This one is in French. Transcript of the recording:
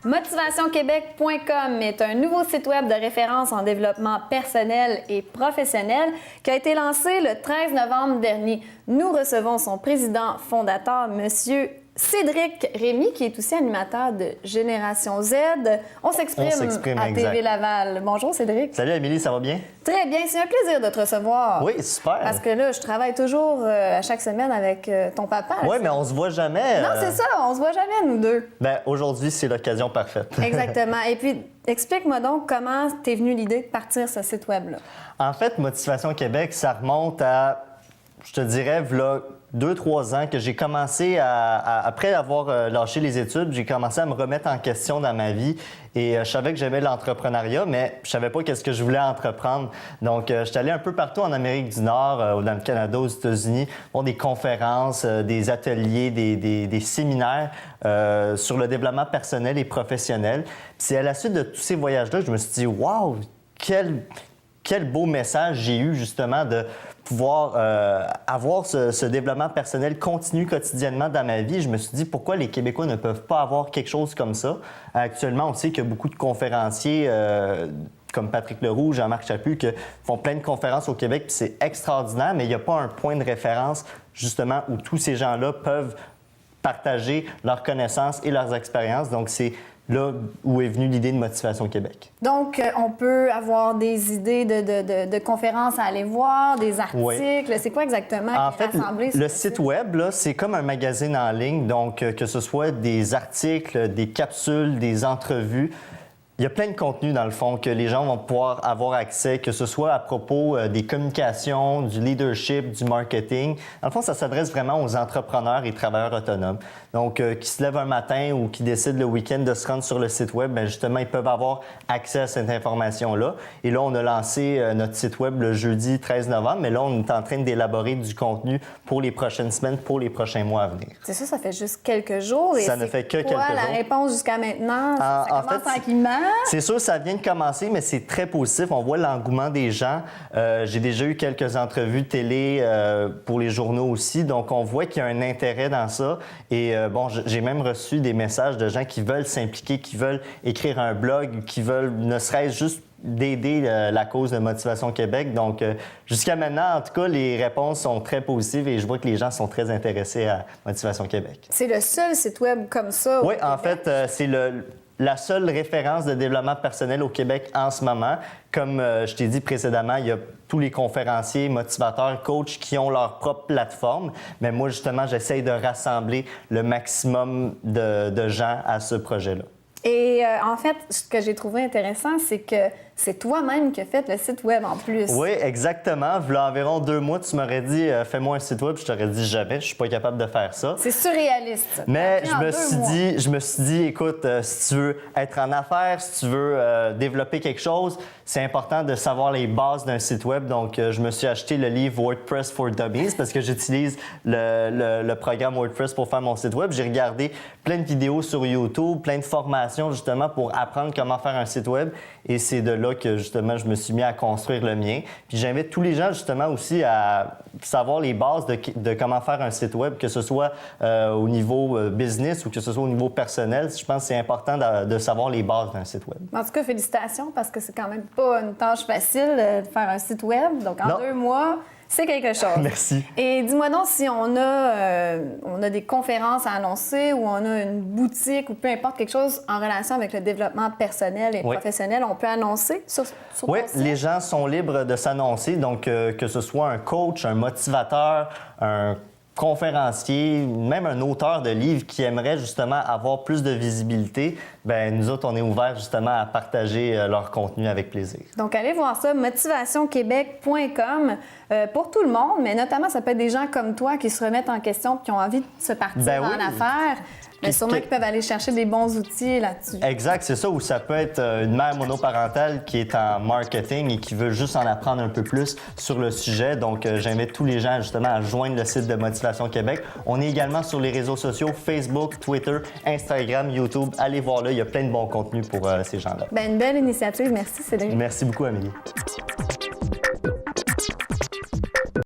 Motivationquebec.com est un nouveau site web de référence en développement personnel et professionnel qui a été lancé le 13 novembre dernier. Nous recevons son président fondateur, Monsieur Cédric Rémy, qui est aussi animateur de Génération Z. On s'exprime à exact. TV Laval. Bonjour Cédric. Salut Amélie, ça va bien? Très bien, c'est un plaisir de te recevoir. Oui, super. Parce que là, je travaille toujours à chaque semaine avec ton papa. Oui, mais on se voit jamais. Non, c'est ça, on se voit jamais, nous deux. Ben, aujourd'hui, c'est l'occasion parfaite. Exactement. Et puis, explique-moi donc comment t'es venue l'idée de partir ce site web-là. En fait, Motivation Québec, ça remonte à, je te dirais, v'là 2-3 ans que j'ai commencé après avoir lâché les études, j'ai commencé à me remettre en question dans ma vie. Et je savais que j'aimais l'entrepreneuriat, mais je savais pas qu'est-ce que je voulais entreprendre. Donc, je suis allé un peu partout en Amérique du Nord, dans le Canada, aux États-Unis, pour des conférences, des ateliers, des séminaires sur le développement personnel et professionnel. Puis c'est à la suite de tous ces voyages-là que je me suis dit, waouh, quel beau message j'ai eu justement de pouvoir avoir ce développement personnel continu quotidiennement dans ma vie. Je me suis dit, pourquoi les Québécois ne peuvent pas avoir quelque chose comme ça? Actuellement, on sait qu'il y a beaucoup de conférenciers comme Patrick Leroux, Jean-Marc Chaput, qui font plein de conférences au Québec, puis c'est extraordinaire, mais il n'y a pas un point de référence justement où tous ces gens-là peuvent partager leurs connaissances et leurs expériences. Donc, c'est là où est venue l'idée de Motivation Québec. Donc, on peut avoir des idées de conférences à aller voir, des articles. Oui. C'est quoi exactement qui est rassemblé? Le site web, là, c'est comme un magazine en ligne. Donc, que ce soit des articles, des capsules, des entrevues, il y a plein de contenus, dans le fond, que les gens vont pouvoir avoir accès, que ce soit à propos des communications, du leadership, du marketing. Dans le fond, ça s'adresse vraiment aux entrepreneurs et travailleurs autonomes. Donc, qui se lèvent un matin ou qui décident le week-end de se rendre sur le site web, bien justement, ils peuvent avoir accès à cette information-là. Et là, on a lancé notre site web le jeudi 13 novembre, mais là, on est en train d'élaborer du contenu pour les prochaines semaines, pour les prochains mois à venir. C'est ça fait juste quelques jours. Et ça ne fait que quelques jours. La réponse jusqu'à maintenant? Ça commence tranquillement? C'est sûr, ça vient de commencer, mais c'est très positif. On voit l'engouement des gens. J'ai déjà eu quelques entrevues télé pour les journaux aussi, donc on voit qu'il y a un intérêt dans ça. Et bon, j'ai même reçu des messages de gens qui veulent s'impliquer, qui veulent écrire un blog, qui veulent ne serait-ce juste d'aider la cause de Motivation Québec. Donc, jusqu'à maintenant, en tout cas, les réponses sont très positives et je vois que les gens sont très intéressés à Motivation Québec. C'est le seul site web comme ça au Oui, Québec? En fait, c'est la seule référence de développement personnel au Québec en ce moment. Comme je t'ai dit précédemment, il y a tous les conférenciers, motivateurs, coachs qui ont leur propre plateforme. Mais moi, justement, j'essaye de rassembler le maximum de gens à ce projet-là. Et en fait, ce que j'ai trouvé intéressant, c'est que c'est toi-même qui as fait le site web en plus. Oui, exactement. Il y a environ 2 mois, tu m'aurais dit « Fais-moi un site web », je t'aurais dit « Jamais, je suis pas capable de faire ça ». C'est surréaliste. Mais je me suis dit, écoute, si tu veux être en affaires, si tu veux développer quelque chose, c'est important de savoir les bases d'un site web. Donc, je me suis acheté le livre WordPress for Dummies parce que j'utilise le programme WordPress pour faire mon site web. J'ai regardé plein de vidéos sur YouTube, plein de formations justement pour apprendre comment faire un site web. Et c'est de là que justement je me suis mis à construire le mien. Puis j'invite tous les gens justement aussi à savoir les bases de comment faire un site web, que ce soit au niveau business ou que ce soit au niveau personnel. Je pense que c'est important de savoir les bases d'un site web. En tout cas, félicitations parce que c'est quand même pas une tâche facile de faire un site web. Donc en 2 mois, c'est quelque chose. Merci. Et dis-moi donc si on a des conférences à annoncer ou on a une boutique ou peu importe quelque chose en relation avec le développement personnel et professionnel, on peut annoncer sur Oui, ton site? Les gens sont libres de s'annoncer. Donc, que ce soit un coach, un motivateur, un conférencier, même un auteur de livres qui aimerait justement avoir plus de visibilité, bien, nous autres, on est ouverts justement à partager leur contenu avec plaisir. Donc, allez voir ça, motivationquebec.com pour tout le monde, mais notamment, ça peut être des gens comme toi qui se remettent en question et qui ont envie de se partir en affaires. Mais sûrement qu'ils peuvent aller chercher des bons outils là-dessus. Exact, c'est ça. Ou ça peut être une mère monoparentale qui est en marketing et qui veut juste en apprendre un peu plus sur le sujet. Donc, j'invite tous les gens justement à joindre le site de Motivation Québec. On est également sur les réseaux sociaux, Facebook, Twitter, Instagram, YouTube. Allez voir là, il y a plein de bons contenus pour ces gens-là. Bien, une belle initiative. Merci, Cédric. Merci beaucoup, Amélie.